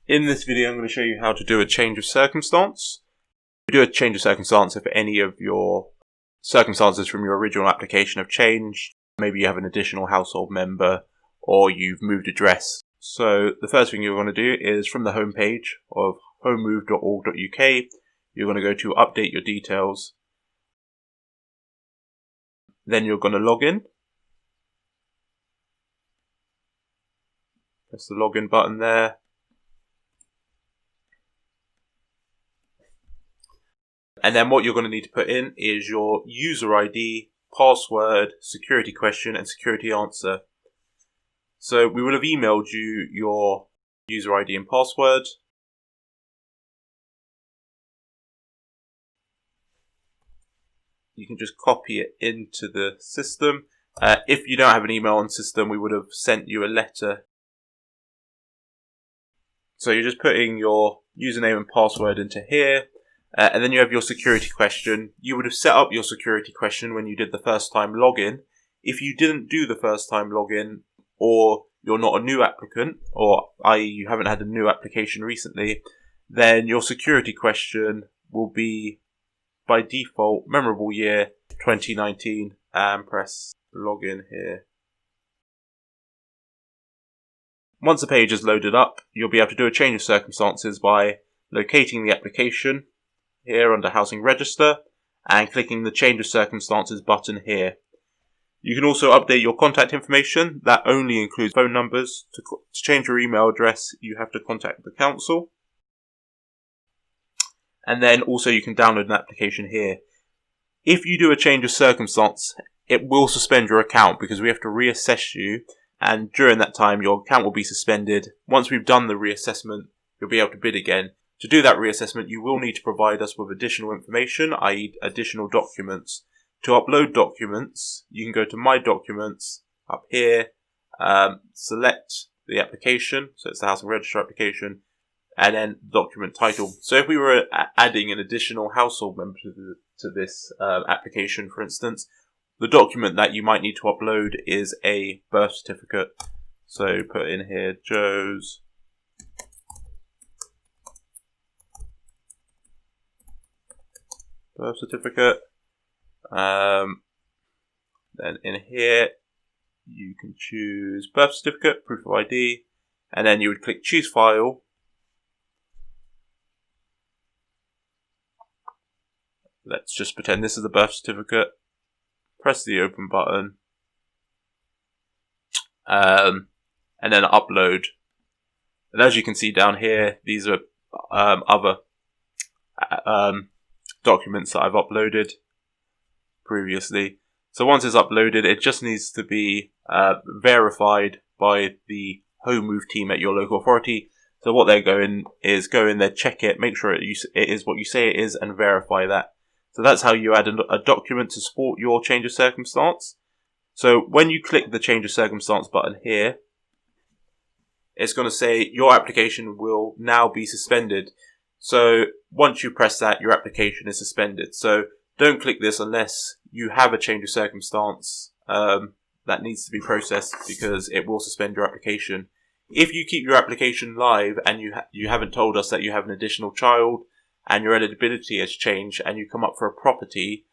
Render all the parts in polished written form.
In this video, I'm going to show you how to do a change of circumstance. You do a change of circumstance if any of your circumstances from your original application have changed. Maybe you have an additional household member or you've moved address. So the first thing you're going to do is from the home page of homemove.org.uk, you're going to go to update your details. Then you're going to log in. Press the login button there. And then what you're going to need to put in is your user ID, password, security question, and security answer. So we will have emailed you your user ID and password. You can just copy it into the system. If you don't have an email on system, we would have sent you a letter. So you're just putting your username and password into here. And then you have your security question. You would have set up your security question when you did the first time login. If you didn't do the first time login, or you're not a new applicant, or i.e. you haven't had a new application recently, then your security question will be, by default, memorable year 2019, and press login here. Once the page is loaded up, you'll be able to do a change of circumstances by locating the application here under Housing Register and clicking the Change of Circumstances button here. You can also update your contact information. That only includes phone numbers. To change your email address, you have to contact the council. And then also you can download an application here. If you do a change of circumstance, it will suspend your account because we have to reassess you, and during that time your account will be suspended. Once we've done the reassessment, you'll be able to bid again. To do that reassessment, you will need to provide us with additional information, i.e. additional documents. To upload documents, you can go to My Documents up here, select the application, so it's the Housing Register application, and then document title. So if we were adding an additional household member to this application, for instance, the document that you might need to upload is a birth certificate. So put in here Joe's birth certificate. Then in here you can choose birth certificate, proof of ID, and then you would click choose file. Let's just pretend this is the birth certificate. Press the open button, and then upload. And as you can see down here, these are other documents that I've uploaded previously. So once it's uploaded, it just needs to be verified by the home move team at your local authority. So what they're going is go in there, check it, make sure it is what you say it is, and verify that. So that's how you add a document to support your change of circumstance. So when you click the change of circumstance button here, it's going to say your application will now be suspended. So once you press that, your application is suspended. So don't click this unless you have a change of circumstance that needs to be processed, because it will suspend your application. If you keep your application live and you haven't told us that you have an additional child and your eligibility has changed and you come up for a property,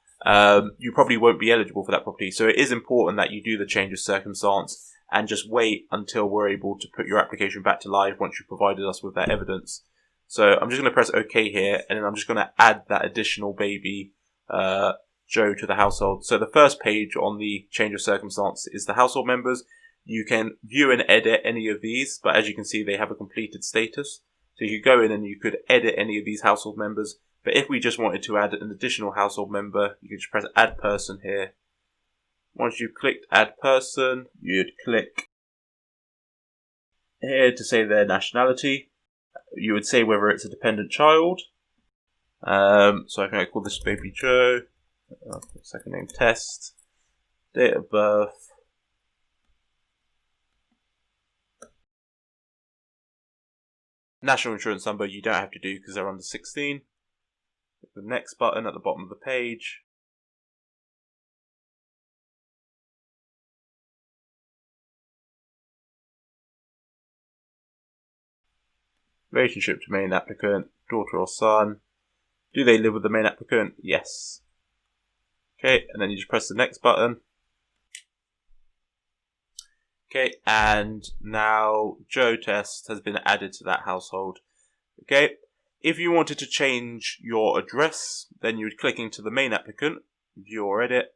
you probably won't be eligible for that property. So it is important that you do the change of circumstance and just wait until we're able to put your application back to live once you've provided us with that evidence. So I'm just going to press OK here, and then I'm just going to add that additional baby, Joe, to the household. So the first page on the change of circumstance is the household members. You can view and edit any of these, but as you can see, they have a completed status. So you could go in and you could edit any of these household members. But if we just wanted to add an additional household member, you can just press add person here. Once you've clicked add person, you'd click here to say their nationality. You would say whether it's a dependent child. So I can call this baby Joe. Second name Test. Date of birth. National insurance number you don't have to do because they're under 16. Click the next button at the bottom of the page. Relationship to main applicant, daughter or son. Do they live with the main applicant? Yes. Okay, and then you just press the next button. Okay, and now Joe Test has been added to that household. Okay, if you wanted to change your address, then you would click into the main applicant, view or edit.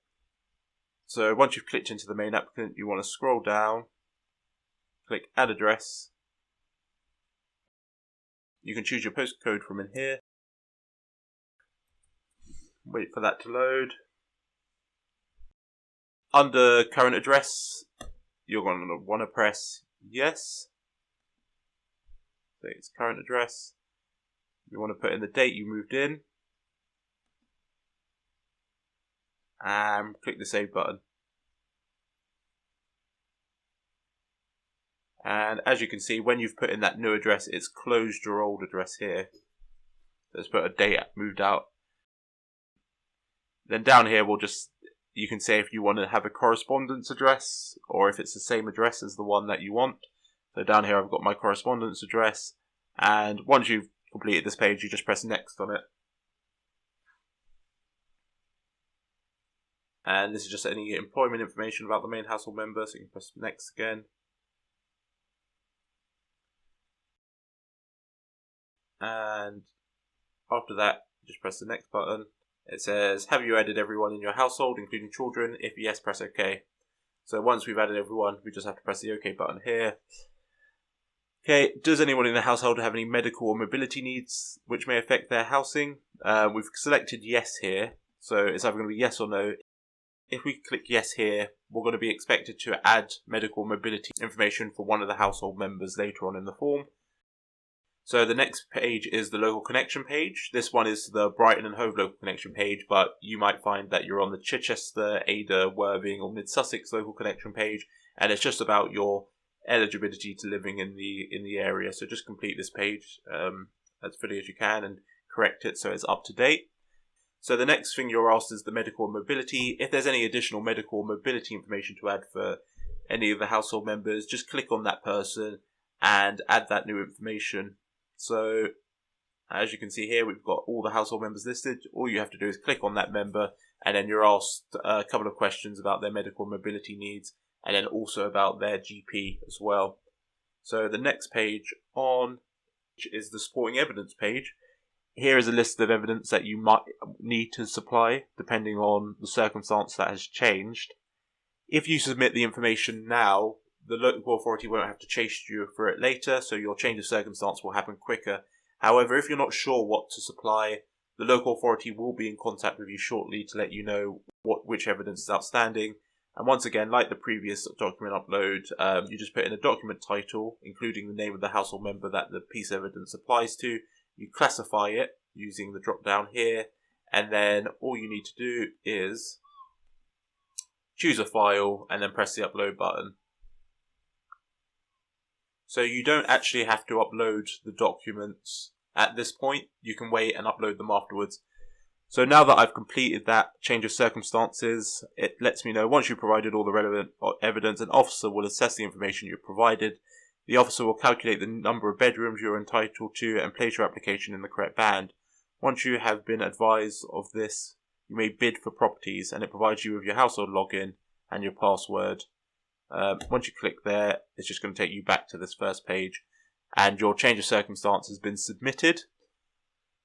So once you've clicked into the main applicant, you want to scroll down, click add address. You can choose your postcode from in here. Wait for that to load. Under current address, you're going to want to press yes. So it's current address. You want to put in the date you moved in. And click the save button. And as you can see, when you've put in that new address, it's closed your old address here. So let's put a date moved out. Then down here, you can say if you want to have a correspondence address or if it's the same address as the one that you want. So down here, I've got my correspondence address. And once you've completed this page, you just press next on it. And this is just any employment information about the main household member, so you can press next again. And after that, just press the next button. It says, have you added everyone in your household, including children? If yes, press OK. So once we've added everyone, we just have to press the OK button here. Okay, does anyone in the household have any medical or mobility needs which may affect their housing? We've selected yes here, so it's either going to be yes or no. If we click yes here, we're going to be expected to add medical mobility information for one of the household members later on in the form. So the next page is the local connection page. This one is the Brighton and Hove local connection page, but you might find that you're on the Chichester, Ada, Worthing or Mid Sussex local connection page, and it's just about your eligibility to living in the area. So just complete this page as fully as you can and correct it so it's up to date. So the next thing you're asked is the medical and mobility. If there's any additional medical or mobility information to add for any of the household members, just click on that person and add that new information. So as you can see here, we've got all the household members listed. All you have to do is click on that member, and then you're asked a couple of questions about their medical mobility needs, and then also about their GP as well. So the next page on is the supporting evidence page. Here is a list of evidence that you might need to supply depending on the circumstance that has changed. If you submit the information now, the local authority won't have to chase you for it later, so your change of circumstance will happen quicker. However, if you're not sure what to supply, the local authority will be in contact with you shortly to let you know which evidence is outstanding. And once again, like the previous document upload, you just put in a document title, including the name of the household member that the piece of evidence applies to. You classify it using the drop down here, and then all you need to do is choose a file and then press the upload button. So you don't actually have to upload the documents at this point. You can wait and upload them afterwards. So now that I've completed that change of circumstances, it lets me know once you've provided all the relevant evidence, an officer will assess the information you've provided. The officer will calculate the number of bedrooms you're entitled to and place your application in the correct band. Once you have been advised of this, you may bid for properties, and it provides you with your household login and your password. Once you click there, it's just going to take you back to this first page, and your change of circumstance has been submitted.